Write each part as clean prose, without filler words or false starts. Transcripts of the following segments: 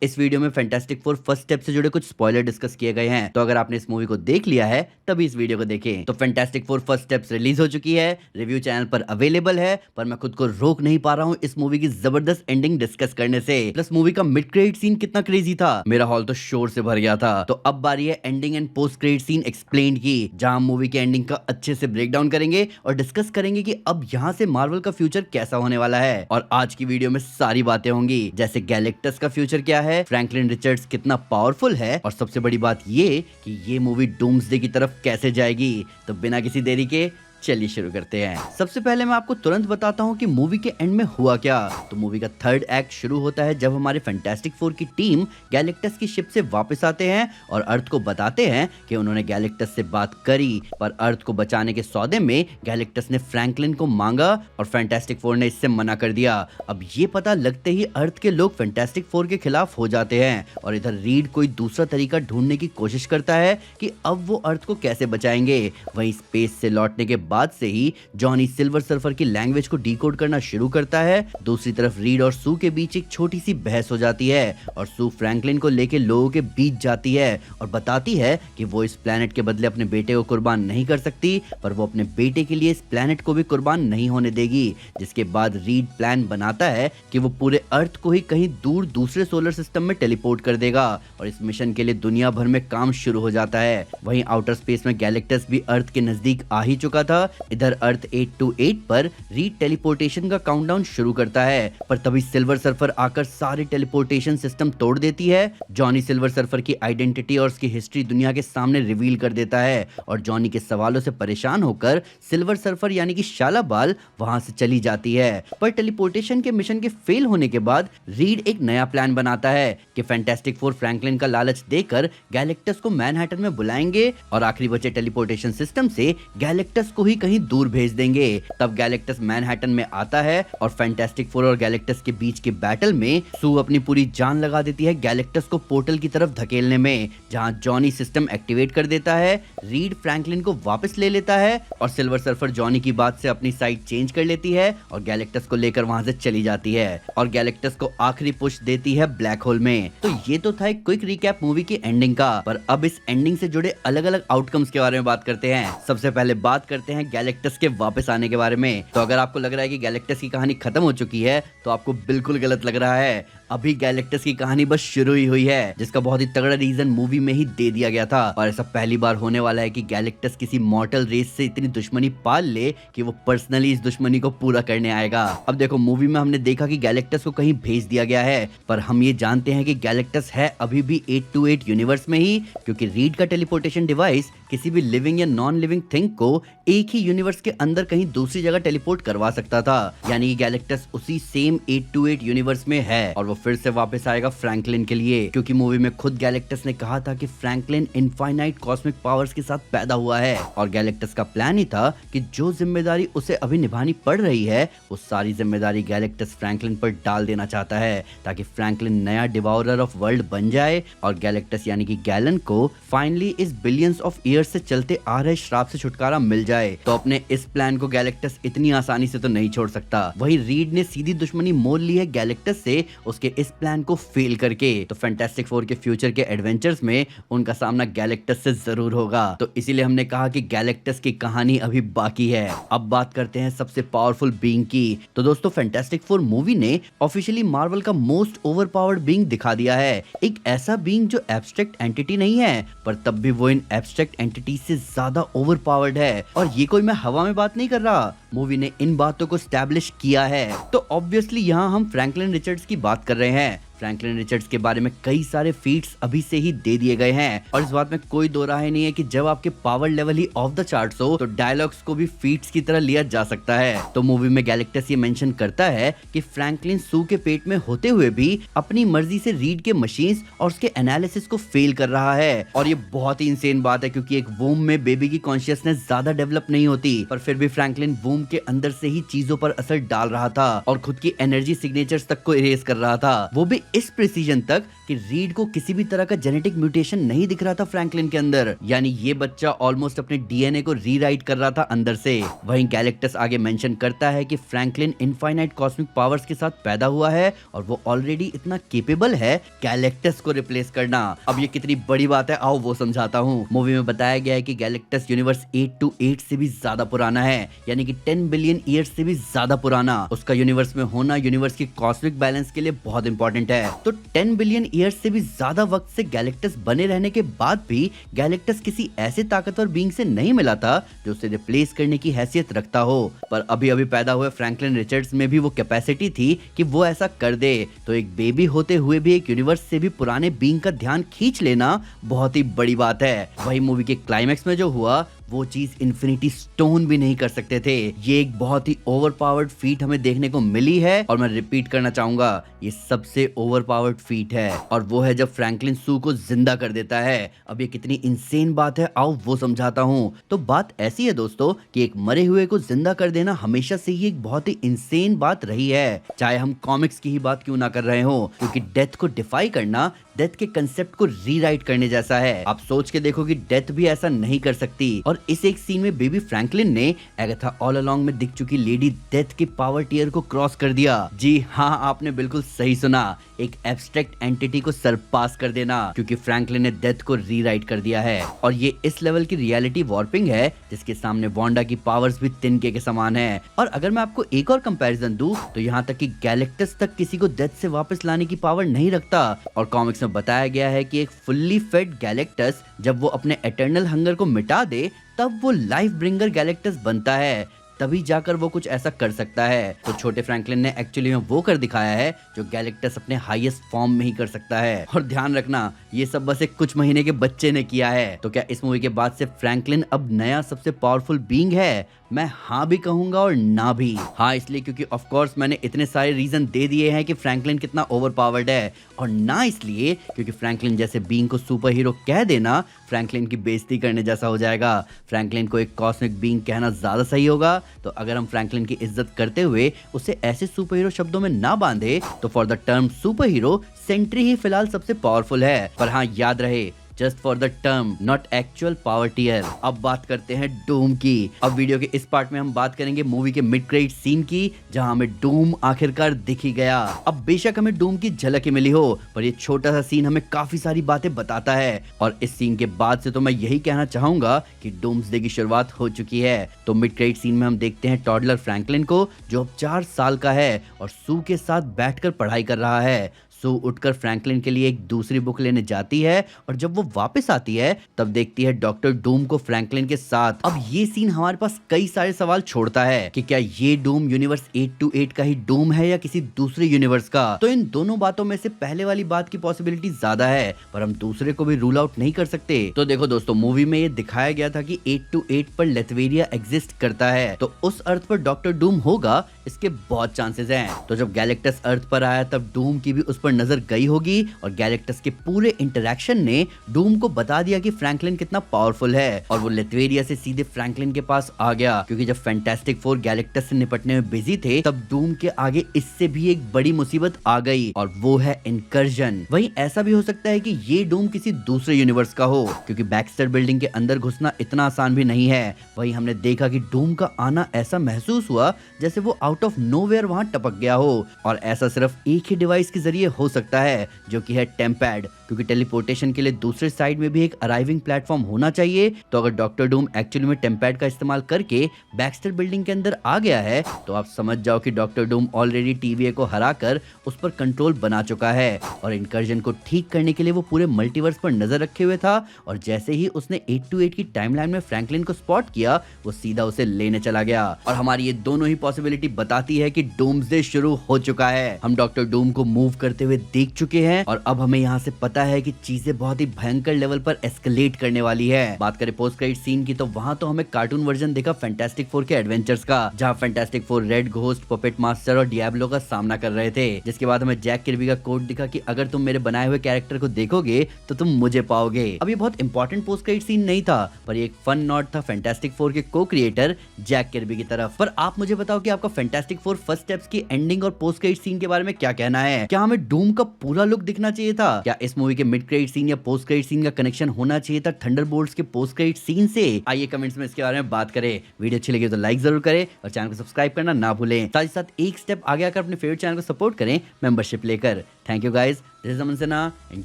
इस वीडियो में fantastic four first step से जुड़े कुछ स्पॉइलर डिस्कस किए गए हैं, तो अगर आपने इस मूवी को देख लिया है तभी इस वीडियो को देखें। तो fantastic four first steps release हो चुकी है, रिव्यू चैनल पर अवेलेबल है, पर मैं खुद को रोक नहीं पा रहा हूँ इस मूवी की जबरदस्त एंडिंग डिस्कस करने से। प्लस मूवी का मिड क्रेडिट सीन कितना क्रेजी था, मेरा हॉल तो शोर से भर गया था। तो अब बारी है ending and post credit scene explain की, जहां मूवी के एंडिंग का अच्छे से ब्रेक डाउन करेंगे और डिस्कस करेंगे कि अब यहाँ से मार्वल का फ्यूचर कैसा होने वाला है। और आज की वीडियो में सारी बातें होंगी, जैसे गैलेक्टस का फ्यूचर क्या है, फ्रैंकलिन रिचर्ड्स कितना पावरफुल है, और सबसे बड़ी बात ये कि ये मूवी डूम्सडे की तरफ कैसे जाएगी। तो बिना किसी देरी के चलिए शुरू करते हैं। सबसे पहले मैं आपको तुरंत बताता हूँ कि मूवी के एंड में हुआ क्या। तो मूवी का थर्ड एक्ट शुरू होता है जब हमारे फैंटास्टिक फोर की टीम गैलेक्टस की शिप से वापस आते हैं और अर्थ को बताते हैं कि उन्होंने गैलेक्टस से बात करी, पर अर्थ को बचाने के सौदे में गैलेक्टस ने फ्रैंकलिन को मांगा और फैंटास्टिक फोर ने इससे मना कर दिया। अब ये पता लगते ही अर्थ के लोग फैंटास्टिक फोर के खिलाफ हो जाते हैं और इधर रीड कोई दूसरा तरीका ढूंढने की कोशिश करता है कि अब वो अर्थ को कैसे बचाएंगे। वहीं स्पेस से लौटने के बाद से ही जॉनी सिल्वर सर्फर की लैंग्वेज को डिकोड करना शुरू करता है। दूसरी तरफ रीड और सू के बीच एक छोटी सी बहस हो जाती है और सू फ्रैंकलिन को लेकर लोगों के बीच जाती है और बताती है कि वो इस प्लेनेट के बदले अपने बेटे को कुर्बान नहीं कर सकती, पर वो अपने बेटे के लिए इस प्लेनेट को भी कुर्बान नहीं होने देगी। जिसके बाद रीड प्लान बनाता है कि वो पूरे अर्थ को ही कहीं दूर दूसरे सोलर सिस्टम में टेलीपोर्ट कर देगा और इस मिशन के लिए दुनिया भर में काम शुरू हो जाता है। वहीं आउटर स्पेस में गैलेक्टस भी अर्थ के नजदीक आ ही चुका था। इधर अर्थ 828 पर रीड टेलीपोर्टेशन का काउंटडाउन शुरू करता है, पर तभी सिल्वर सर्फर आकर सारे टेलीपोर्टेशन सिस्टम तोड़ देती है। जॉनी सिल्वर सर्फर की आइडेंटिटी और उसकी हिस्ट्री दुनिया के सामने रिवील कर देता है और जॉनी के सवालों से परेशान होकर सिल्वर सर्फर यानी कि शाला बाल वहां से चली जाती है। पर टेलीपोर्टेशन के मिशन के फेल होने के बाद रीड एक नया प्लान बनाता है कि फैंटास्टिक फोर फ्रैंकलिन का लालच देकर गैलेक्टस को मैनहट्टन में बुलाएंगे और आखिरी बचे टेलीपोर्टेशन सिस्टम से गैलेक्टस को ही कहीं दूर भेज देंगे। तब गैलेक्टस मैनहट्टन में आता है और फैंटास्टिक फोर और गैलेक्टस के बीच के बैटल में सू अपनी पूरी जान लगा देती है गैलेक्टस को पोर्टल की तरफ धकेलने में, जहां जॉनी सिस्टम एक्टिवेट कर देता है। रीड फ्रैंकलिन को वापस ले लेता है और सिल्वर सर्फर जॉनी की बात से अपनी साइड चेंज कर लेती है और गैलेक्टस को लेकर वहां से चली जाती है और गैलेक्टस को आखिरी पुश देती है ब्लैक होल में। तो ये तो था एक क्विक रिकैप मूवी की एंडिंग का, पर अब इस एंडिंग से जुड़े अलग अलग आउटकम्स के बारे में बात करते हैं। सबसे पहले बात करते हैं गैलेक्टस के वापस आने के बारे में। तो अगर आपको लग रहा है कि गैलेक्टस की कहानी खत्म हो चुकी है तो आपको बिल्कुल गलत लग रहा है। अभी गैलेक्टस की कहानी बस शुरू ही हुई है, जिसका बहुत ही तगड़ा रीजन मूवी में ही दे दिया गया था। और ऐसा पहली बार होने वाला है कि गैलेक्टस किसी मॉर्टल रेस से इतनी दुश्मनी पाल ले कि वो पर्सनली इस दुश्मनी को पूरा करने आएगा। अब देखो, मूवी में हमने देखा कि गैलेक्टस को कहीं भेज दिया गया है, पर हम ये जानते हैं कि गैलेक्टस है अभी भी 828 यूनिवर्स में ही, क्योंकि रीड का टेलीपोर्टेशन डिवाइस किसी भी लिविंग या नॉन लिविंग थिंग को एक ही यूनिवर्स के अंदर कहीं दूसरी जगह टेलीपोर्ट करवा सकता था। यानी कि गैलेक्टस उसी सेम 828 यूनिवर्स में है और वो फिर से वापस आएगा फ्रैंकलिन के लिए, क्योंकि मूवी में खुद गैलेक्टस ने कहा था कि फ्रैंकलिन इनफाइनाइट कॉस्मिक पावर्स के साथ पैदा हुआ है और गैलेक्टस का प्लान ही था कि जो जिम्मेदारी उसे अभी निभानी पड़ रही है वो सारी जिम्मेदारी गैलेक्टस फ्रैंकलिन पर डाल देना चाहता है, ताकि फ्रैंकलिन नया डिवाउरर ऑफ वर्ल्ड बन जाए और गैलेक्टस यानी कि गैलन को फाइनली इस बिलियंस ऑफ ईयर्स से चलते आ रहे श्राप से छुटकारा मिल जाए। तो अपने इस प्लान को गैलेक्टस इतनी आसानी से तो नहीं छोड़ सकता। वही रीड ने सीधी दुश्मनी मोल ली है गैलेक्टस से उसके इस प्लान को फेल करके। तो फैंटास्टिक फोर के फ्यूचर के एडवेंचर्स में उनका सामना गैलेक्टस से जरूर होगा। तो इसीलिए हमने कहा कि गैलेक्टस की कहानी अभी बाकी है। अब बात करते हैं सबसे पावरफुल बीइंग की। तो दोस्तों, फैंटास्टिक फोर मूवी ने ऑफिशियली मार्वल का मोस्ट ओवरपावर्ड बीइंग दिखा दिया है। एक ऐसा बीइंग जो एब्स्ट्रैक्ट एंटिटी नहीं है, पर तब भी वो इन एब्स्ट्रैक्ट एंटिटी से ज्यादा ओवरपावर्ड है। और ये कोई मैं हवा में बात नहीं कर रहा, मूवी ने इन बातों को स्टैब्लिश किया है। तो ऑब्वियसली यहाँ हम फ्रैंकलिन रिचर्ड्स की बात कर रहे हैं। फ्रैंकलिन रिचर्ड्स के बारे में कई सारे फीट्स अभी से ही दे दिए गए हैं और इस बात में कोई दो राय नहीं है कि जब आपके power level he of the charts हो तो डायलॉग्स को भी फीट्स की तरह लिया जा सकता है। तो मूवी में गैलेक्टस ये मेंशन करता है कि फ्रैंकलिन सू के पेट में होते हुए भी अपनी मर्जी से रीड के मशीन्स और उसके एनालिसिस को फेल कर रहा है। और ये बहुत ही इंसेन बात है, क्योंकि एक वूम में बेबी की कॉन्शियसनेस ज्यादा डेवलप नहीं होती, पर फिर भी फ्रैंकलिन वूम के अंदर से ही चीजों पर असर डाल रहा था और खुद की एनर्जी सिग्नेचर्स तक को इरेज कर रहा था, वो भी इस प्रिसीजन तक कि रीड को किसी भी तरह का जेनेटिक म्यूटेशन नहीं दिख रहा था फ्रैंकलिन के अंदर, यानी ये बच्चा ऑलमोस्ट अपने डीएनए को रीराइट कर रहा था अंदर से। वहीं गैलेक्टस आगे मेंशन करता है कि फ्रैंकलिन इनफाइनाइट कॉस्मिक पावर्स के साथ पैदा हुआ है और वो ऑलरेडी इतना केपेबल है गैलेक्टस को रिप्लेस करना। अब ये कितनी बड़ी बात है आओ वो समझाता हूँ। मूवी में बताया गया है कि गैलेक्टस यूनिवर्स 828 से भी ज्यादा पुराना है, यानी कि 10 बिलियन ईयर्स से भी ज्यादा पुराना। उसका यूनिवर्स में होना यूनिवर्स की कॉस्मिक बैलेंस के लिए बहुत इंपॉर्टेंट है। तो 10 बिलियन ईयर्स से भी ज्यादा वक्त से गैलेक्टस बने रहने के बाद भी गैलेक्टस किसी ऐसे ताकतवर बीइंग से नहीं मिला था जो उसे रिप्लेस करने की हैसियत रखता हो। पर अभी अभी पैदा हुए फ्रैंकलिन रिचर्ड्स में भी वो कैपेसिटी थी कि वो ऐसा कर दे। तो एक बेबी होते हुए भी एक यूनिवर्स से भी पुराने बीइंग का ध्यान खींच लेना बहुत ही बड़ी बात है। वही मूवी के क्लाइमैक्स में जो हुआ वो चीज इन्फिनिटी स्टोन भी नहीं कर सकते थे। ये एक बहुत ही ओवरपावर्ड फीट हमें देखने को मिली है और मैं रिपीट करना चाहूंगा ये सबसे ओवरपावर्ड फीट है और वो है जब फ्रैंकलिन सू को जिंदा कर देता है। अब ये कितनी इंसेन बात है आओ वो समझाता हूँ। तो बात ऐसी है दोस्तों कि एक मरे हुए को जिंदा कर देना हमेशा से ही एक बहुत ही इंसेन बात रही है, चाहे हम कॉमिक्स की ही बात क्यों ना कर रहे हो, क्योंकि डेथ को डिफाई करना डेथ के कंसेप्ट को रीराइट करने जैसा है। आप सोच के देखो कि डेथ भी ऐसा नहीं कर सकती। और इस एक सीन में बेबी फ्रैंकलिन ने एगाथा ऑल अलोंग में दिख चुकी लेडी डेथ के पावर टियर को क्रॉस कर दिया। जी हाँ, आपने बिल्कुल सही सुना, एक एब्स्ट्रैक्ट एंटिटी को सरपास कर देना, क्योंकि फ्रैंकलिन ने डेथ को रीराइट कर दिया है। और ये इस लेवल की रियलिटी वॉर्पिंग है जिसके सामने वांडा की पावर्स भी तिनके के समान है। और अगर मैं आपको एक और कंपैरिजन दूं तो यहाँ तक कि गैलेक्टस तक किसी को डेथ से वापस लाने की पावर नहीं रखता। और कॉमिक्स में बताया गया है कि एक फुल्ली फेड गैलेक्टस जब वो अपने एटर्नल हंगर को मिटा दे तब वो लाइफ ब्रिंगर गैलेक्टस बनता है, तभी जाकर वो कुछ ऐसा कर सकता है। तो छोटे फ्रैंकलिन ने एक्चुअली में वो कर दिखाया है जो गैलेक्टस अपने हाईएस्ट फॉर्म में ही कर सकता है। और ध्यान रखना ये सब बस एक कुछ महीने के बच्चे ने किया है। तो क्या इस मूवी के बाद से फ्रैंकलिन अब नया सबसे पावरफुल बीइंग है? मैं हाँ भी कहूंगा और ना भी। हाँ इसलिए क्योंकि ऑफ कोर्स मैंने इतने सारे रीजन दे दिए हैं कि फ्रैंकलिन कितना ओवरपावर्ड है, और ना इसलिए क्योंकि फ्रैंकलिन जैसे बीइंग को सुपर हीरो कह देना फ्रैंकलिन की बेइज्जती करने जैसा हो जाएगा। फ्रैंकलिन को एक कॉस्मिक बीइंग कहना ज्यादा सही होगा। तो अगर हम फ्रैंकलिन की इज्जत करते हुए उसे ऐसे सुपर हीरो शब्दों में ना बांधे तो for the term superhero Sentry ही फिलहाल सबसे पावरफुल है। पर हाँ याद रहे, just for the term not actual power tier. अब बात करते हैं डूम की। अब वीडियो के इस पार्ट में हम बात करेंगे मूवी के मिड क्रेडिट सीन की, जहां हमें डूम आखिरकार दिख ही गया। अब बेशक हमें डूम की झलक ही मिली हो, पर ये छोटा सा सीन हमें काफी सारी बातें बताता है। और इस सीन के बाद से तो मैं यही कहना चाहूंगा कि डूम्सडे की शुरुआत हो चुकी है। तो मिड क्रेडिट सीन में हम देखते हैं टॉडलर फ्रैंकलिन को, जो अब 4 साल का है और सू के साथ बैठकर पढ़ाई कर रहा है। सू उठकर फ्रैंकलिन के लिए एक दूसरी बुक लेने जाती है और जब वो वापस आती है तब देखती है डॉक्टर डूम को फ्रैंकलिन के साथ। अब ये सीन हमारे पास कई सारे सवाल छोड़ता है कि क्या ये डूम यूनिवर्स 828 का ही डूम है या किसी दूसरे यूनिवर्स का। तो इन दोनों बातों में से पहले वाली बात की पॉसिबिलिटी ज्यादा है, पर हम दूसरे को भी रूल आउट नहीं कर सकते। तो देखो दोस्तों, मूवी में ये दिखाया गया था कि 828 पर लेथवेरिया एग्जिस्ट करता है, तो उस अर्थ पर डॉक्टर डूम होगा इसके बहुत चांसेस हैं। तो जब गैलेक्टस अर्थ पर आया तब डूम की भी उस पर नजर गई होगी और गैलेक्टस के पूरे इंटरेक्शन ने डूम को बता दिया कि फ्रैंकलिन कितना पावरफुल है। और वो लेथवेरिया से सीधे फ्रैंकलिन के पास आ गया, क्योंकि जब फैंटास्टिक फोर गैलेक्टस से निपटने में बिजी थे तब डूम के आगे इससे भी एक बड़ी मुसीबत आ गई, और वो है इनकर्जन। वहीं ऐसा भी हो सकता है कि ये डूम किसी दूसरे यूनिवर्स का हो, क्योंकि बैक्स्टर बिल्डिंग के अंदर घुसना इतना आसान भी नहीं है। वहीं हमने देखा कि डूम का आना ऐसा महसूस हुआ जैसे वो आउट ऑफ नोवेयर वहां टपक गया हो, और ऐसा सिर्फ एक ही डिवाइस के जरिए हो सकता है जो कि है टेम्पैड, क्योंकि टेलीपोर्टेशन के लिए दूसरे साइड में भी एक अराइविंग प्लेटफॉर्म होना चाहिए। तो अगर डॉक्टर डूम एक्चुअली में टेम्पैड का इस्तेमाल करके बैक्स्टर बिल्डिंग के अंदर आ गया है तो आप समझ जाओ कि डॉक्टर डूम ऑलरेडी टीवीए को हराकर उस पर कंट्रोल बना चुका है, और इनकर्जन को ठीक करने के लिए वो पूरे मल्टीवर्स पर नजर रखे हुए था। और जैसे ही उसने 828 की टाइमलाइन में फ्रैंकलिन को स्पॉट किया वो सीधा उसे लेने चला गया। और हमारी ये दोनों ही पॉसिबिलिटी बताती है कि डूम्सडे शुरू हो चुका है। हम डॉक्टर डूम को मूव करते हुए देख चुके हैं और अब हमें यहाँ से पता है कि चीजें बहुत ही भयंकर लेवल पर एस्केलेट करने वाली है। बात करें पोस्ट क्रेडिट सीन की तो वहां तो हमें कार्टून वर्जन देखा फैंटास्टिक फोर के एडवेंचर्स का, जहां fantastic four red ghost, puppet master और डियाब्लो का सामना कर रहे थे। जिसके बाद हमें जैक किर्बी का कोट दिखा कि अगर तुम मेरे बनाए हुए कैरेक्टर को देखोगे तो तुम मुझे पाओगे। अब ये बहुत इंपॉर्टेंट पोस्ट क्रेडिट सीन नहीं था, पर ये एक फन नॉट था फैंटास्टिक फोर के को क्रिएटर जैक किर्बी की तरफ। पर आप मुझे बताओ कि आपका फैंटास्टिक फोर फर्स्ट स्टेप्स की एंडिंग और पोस्ट क्रेडिट सीन के बारे में क्या कहना है। क्या हमें डूम का पूरा लुक दिखना चाहिए था? क्या इस मूवी के मिड क्रेडिट सीन या पोस्ट क्रेडिट सीन का कनेक्शन होना चाहिए था थंडरबोल्ट्स के पोस्ट क्रेडिट सीन से? आइए कमेंट्स में इसके बारे में बात करें। वीडियो अच्छी लगी तो लाइक जरूर करें और चैनल को सब्सक्राइब करना ना भूलें। साथ ही साथ एक स्टेप आगे आकर अपने फेवरेट चैनल को सपोर्ट करें मेंबरशिप लेकर। Thank you guys, this is Aman Sinha and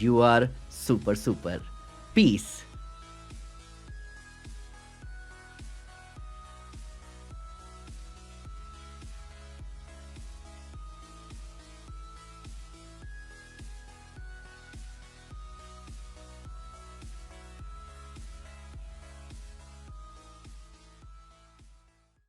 you are super super. Piece.